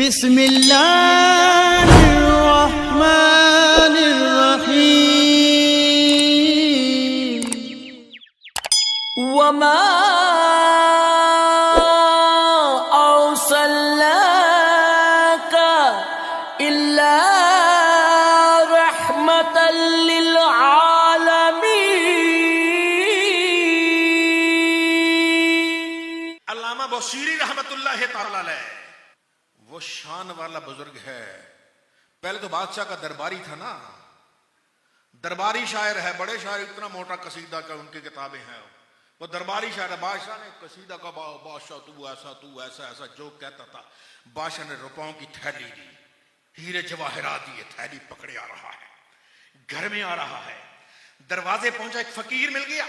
बिस्मिल्लाहिर्रहमानिर्रहीम। वमा अर्सलनाका इल्ला रहमतल लिल आलमीन। अल्लामा बशीरी रहमतुल्लाह तआला अलैह वो शान वाला बुजुर्ग है। पहले तो बादशाह का दरबारी था ना, दरबारी शायर है, बड़े शायर, इतना मोटा कसीदा का उनकी किताबें हैं। वो दरबारी शायर है। बादशाह ने कसीदा का बादशाह तू ऐसा ऐसा जो कहता था। बादशाह ने रुपयों की थैली दी, हीरे जवाहरात दिए, थैली पकड़े आ रहा है, घर में आ रहा है। दरवाजे पहुंचा, एक फकीर मिल गया।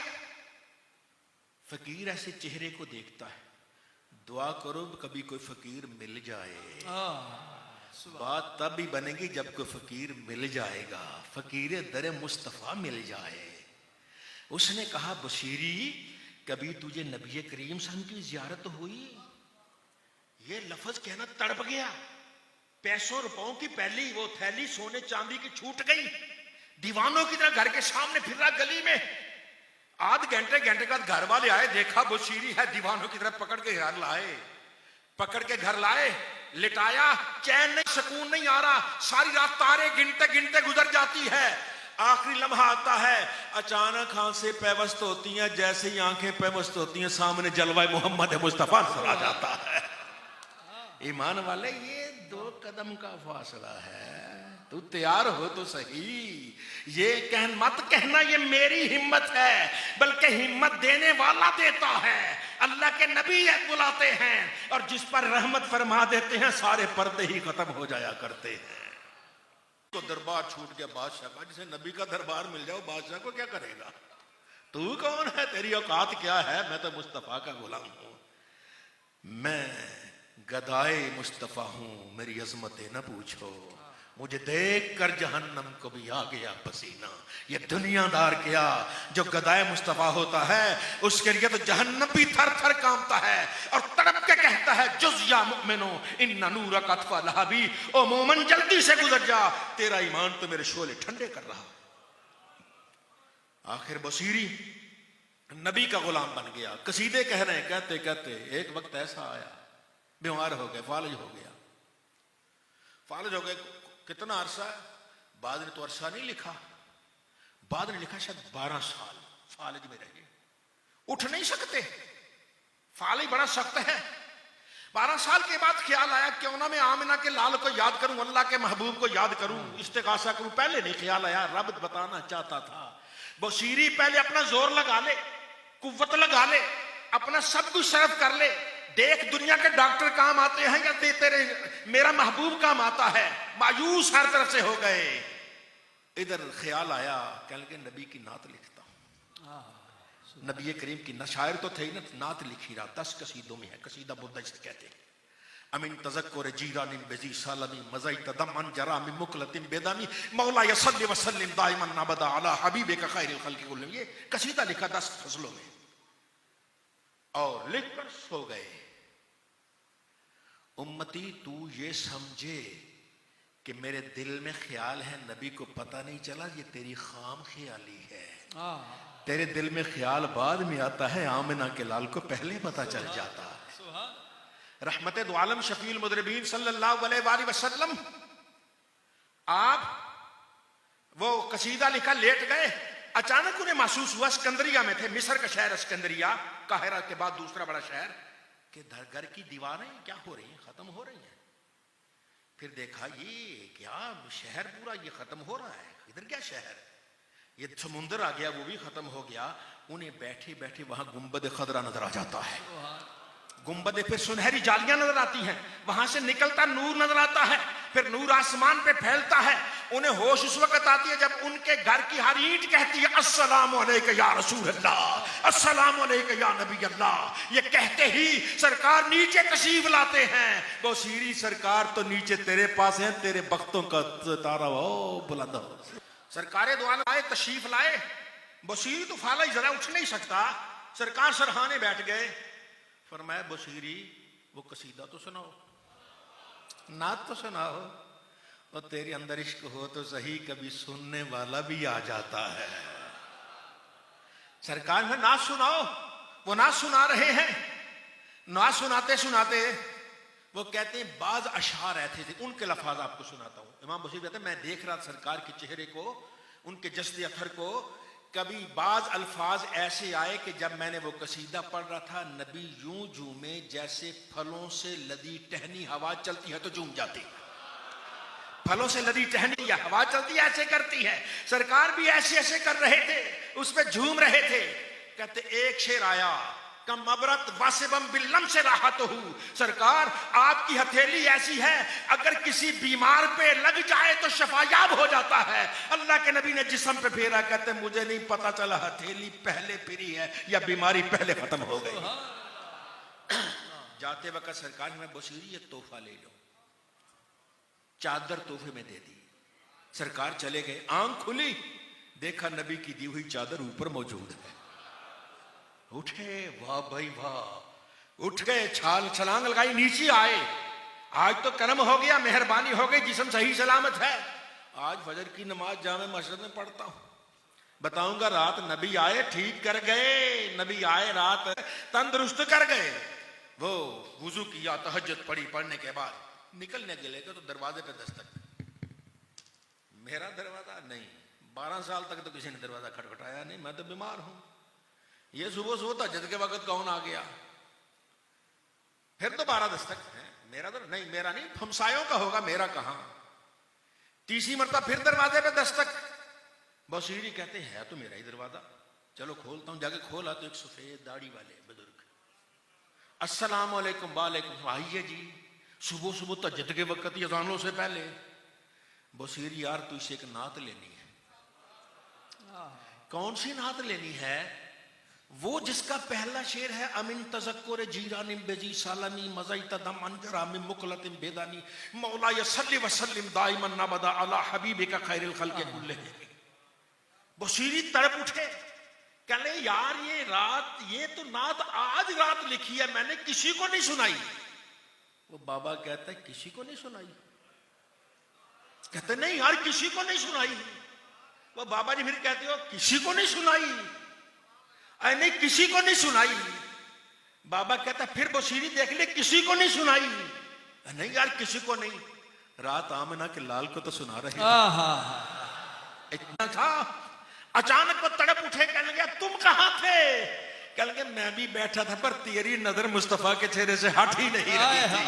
फकीर ऐसे चेहरे को देखता है, दुआ करो कभी कोई फकीर मिल जाए। बात तब भी बनेगी जब कोई फकीर मिल जाएगा, फकीर दर मुस्तफा मिल जाए। उसने कहा बशीरी कभी तुझे नबी करीम सल्लल्लाहु अलैहि वसल्लम की जियारत हुई? ये लफ्ज कहना तड़प गया। पैसों रुपयों की पहली वो थैली सोने चांदी की छूट गई। दीवानों की तरह घर के सामने फिर रहा गली में। आध घंटे के बाद घर वाले आए, देखा बशीरी है, दीवानों की तरफ पकड़ के घर लाए, लिटाया। चैन नहीं, सुकून नहीं आ रहा। सारी रात तारे गिनते गिनते गुजर जाती है। आखिरी लम्हा आता है, अचानक आंखें पेवस्त होती हैं। जैसे ही आंखें पेवस्त होती हैं, सामने जलवा मोहम्मद मुस्तफा नजर आ जाता है। ईमान वाले, ये 2 कदम का फासला है, तू तैयार हो तो सही। ये मत कहना ये मेरी हिम्मत है, बल्कि हिम्मत देने वाला देता है। अल्लाह के नबी बुलाते हैं और जिस पर रहमत फरमा देते हैं, सारे पर्दे ही खत्म हो जाया करते हैं। तो दरबार छूट गया बादशाह का। जिसे नबी का दरबार मिल जाओ, बादशाह को क्या करेगा? तू कौन है, तेरी औकात क्या है? मैं तो मुस्तफा का गुलाम हूं, मैं गदाए मुस्तफा हूं, मेरी अजमतें न पूछो। मुझे देख कर जहन्नम को भी आ गया पसीना। ये दुनियादार क्या, जो गदाए मुस्तफा होता है उसके लिए तो जहन्नम भी थर थर कांपता है और तड़प के कहता है जुज़ या मुमिनो इन्ना नूरक अत्फा लहबी। ओ मोमन जल्दी से गुजर जा, तेरा ईमान तो मेरे शोले ठंडे कर रहा। आखिर बशीरी नबी का गुलाम बन गया। कसीदे कह रहे हैं, कहते कहते एक वक्त ऐसा आया, बीमार हो गए, फालिज हो गए। कितना अरसा है? बाद ने तो अरसा नहीं लिखा, बाद ने लिखा शायद 12 साल फालिज में रहे, उठ नहीं सकते। फालिज बड़ा सख्त है। 12 साल के बाद ख्याल आया क्यों ना मैं आमिना के लाल को याद करूं, अल्लाह के महबूब को याद करूं, इस्तिगासा करूं। पहले नहीं ख्याल आया, रब बताना चाहता था। बशीरी पहले अपना जोर लगा ले, कुव्वत लगा ले, अपना सब कुछ सर्व कर ले। देख दुनिया के डॉक्टर काम आते हैं या तेरे मेरा महबूब काम आता है। मायूस हर तरफ से हो गए। इधर ख्याल आया, कहने के नबी की नात लिखता हूं। नबी करीम की शायर तो थे ना, नात लिखी रहा। 10 कसीदों में है, कसीदा बुद्ध से कहते हैं। अमीन तज़क्कुर जीरानिन बेजी सालमी मज़ई तदमन जरामी मुकलतिन बेदामी मौला यसल्ली वसल्लिम दाइमन अबदा अला हबीबिका खैरिल खल्क़ि कुल्लिहिम। ये कसीदा लिखा 10 फसलों में और लिखकर सो गए। उम्मती तू ये समझे कि मेरे दिल में ख्याल है, नबी को पता नहीं चला, ये तेरी खाम ख्याली है। तेरे दिल में ख्याल बाद में आता है, आमिना के लाल को पहले पता चल जाता है। रहमते दो आलम शफील मुदरबीन सल्लल्लाहु अलैहि वसल्लम आप वो कसीदा लिखा, लेट गए। अचानक उन्हें महसूस हुआ, सिकंदरिया में थे, मिस्र का शहर सिकंदरिया, काहिरा के बाद दूसरा बड़ा शहर, कि घर की दीवारें क्या हो रही हैं, खत्म हो रही हैं। फिर देखा ये क्या शहर पूरा ये खत्म हो रहा है, इधर क्या शहर, ये समुंदर आ गया, वो भी खत्म हो गया। उन्हें बैठे बैठे वहां गुंबद खदरा नजर आ जाता है। गुंबद फिर सुनहरी जालियां नजर आती हैं, वहां से निकलता नूर नजर आता है, फिर नूर आसमान पे फैलता है। उन्हें होश उस वक्त आती है जब उनके घर की हर ईंट कहती है अस्सलाम अलैका या रसूल अल्लाह, अस्सलाम अलैका या नबी अल्लाह। ये कहते ही सरकार नीचे तशरीफ लाते हैं। बशीरी सरकार तो नीचे तेरे पास है, तेरे बख्तों का तारा हो बुलंद हो। सरकारे दो आलम आए, तशरीफ लाए। बशीरी तो फाला ही जरा उठ नहीं सकता। सरकार सरहाने बैठ गए। फरमाया बशीरी वो कसीदा तो सुनाओ। नात तो सुनाओ, और तेरे अंदर इश्क हो तो सही, कभी सुनने वाला भी आ जाता है। सरकार में नात सुनाओ, वो नात सुना रहे हैं। नात सुनाते सुनाते वो कहते हैं बाज अशार ऐसे थे, उनके लफ्ज आपको सुनाता हूं। इमाम बशीर कहते हैं मैं देख रहा सरकार के चेहरे को, उनके जस्द अथर को, कभी बाज अल्फाज ऐसे आए कि जब मैंने वो कसीदा पढ़ रहा था, नबी यूं झूमे जैसे फलों से लदी टहनी हवा चलती है तो झूम जाती। फलों से लदी टहनी या हवा चलती है ऐसे करती है, सरकार भी ऐसे ऐसे कर रहे थे, उसमें झूम रहे थे। कहते एक शेर आया, कम अबरत वासिबम बिल्लम से राहत हूं, सरकार आपकी हथेली ऐसी है अगर किसी बीमार पे लग जाए तो शफायाब हो जाता है। अल्लाह के नबी ने जिस्म पे फेरा, कहते मुझे नहीं पता चला हथेली पहले फिरी है या बीमारी पहले खत्म हो गई। जाते वक्त सरकार में बशीरी एक तोहफा ले लो, चादर तोहफे में दे दी। सरकार चले गए, आंख खुली, देखा नबी की दी हुई चादर ऊपर मौजूद है। उठे, वाह भाई वाह, उठ गए, छलांग लगाई, नीचे आए। आज तो कर्म हो गया, मेहरबानी हो गई, जिस्म सही सलामत है। आज फजर की नमाज जामे मस्जिद में पढ़ता हूं, बताऊंगा रात नबी आए ठीक कर गए, नबी आए रात तंदुरुस्त कर गए। वो वुजू किया, तहज्जुद पढ़ी, पढ़ने के बाद निकलने के लिए तो दरवाजे पे दस्तक, मेरा दरवाजा नहीं, 12 साल तक तो किसी ने दरवाजा खटखटाया नहीं, मैं तो बीमार हूं। ये सुबह सुबह तहज्जुद के वक्त कौन आ गया? फिर तो 12 दस्तक है, मेरा तो नहीं, मेरा नहीं, हमसायों का होगा, मेरा कहां। तीसरी मरतबा फिर दरवाजे पे दस्तक, बशीरी कहते हैं तो मेरा ही दरवाजा, चलो खोलता हूं। जाके खोला तो एक सफेद दाढ़ी वाले बुजुर्ग, अस्सलाम वालेकुम। वालेकुम, आइए जी। सुबह सुबह तहज्जुद के वक्त ही, अज़ानों से पहले। बशीरी यार तू इसे एक नात लेनी है। कौन सी नात लेनी है? वो जिसका पहला शेर है, अमिन तज़क्कुर जीरानिम बेजी सालानी मज़ाई तदम अंजरा मिन मुक़लतिन बेदानी मौला यसल्ली वसल्लिम दाइमन नबदा अला हबीबिका खैरिल खल्क़ि कुल्लिहिम। बशीरी तड़प उठे, कहले यार ये रात, ये तो नात आज रात लिखी है, मैंने किसी को नहीं सुनाई। वो बाबा कहता है किसी को नहीं सुनाई? कहते नहीं यार किसी को नहीं सुनाई। वो बाबा जी फिर कहते हो किसी को नहीं सुनाई? अरे नहीं किसी को नहीं सुनाई। बाबा कहता फिर बशीरी देख ले, किसी को नहीं सुनाई? नहीं यार किसी को नहीं। रात आमना के लाल को तो सुना रहे इतना था। अचानक वो तड़प उठे, कहने लगे तुम कहां थे? कहने लगे मैं भी बैठा था, पर तेरी नजर मुस्तफा के चेहरे से हट ही नहीं रही थी।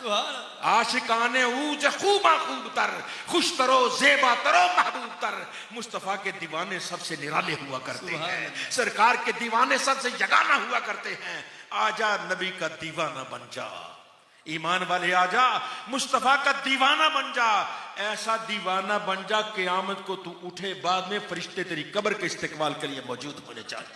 आशिकाने ऊज खूबा खूब तर, खुश तरो जेबा तरो महबूब तर। मुस्तफा के दीवाने सबसे निराले हुआ करते हैं, सरकार के दीवाने सबसे जगाना हुआ करते हैं। आजा नबी का दीवाना बन जा, ईमान वाले आजा मुस्तफा का दीवाना बन जा। ऐसा दीवाना बन जा क़यामत को तू उठे, बाद में फरिश्ते तेरी कब्र के इस्तिकबाल के लिए मौजूद होने चाहिए।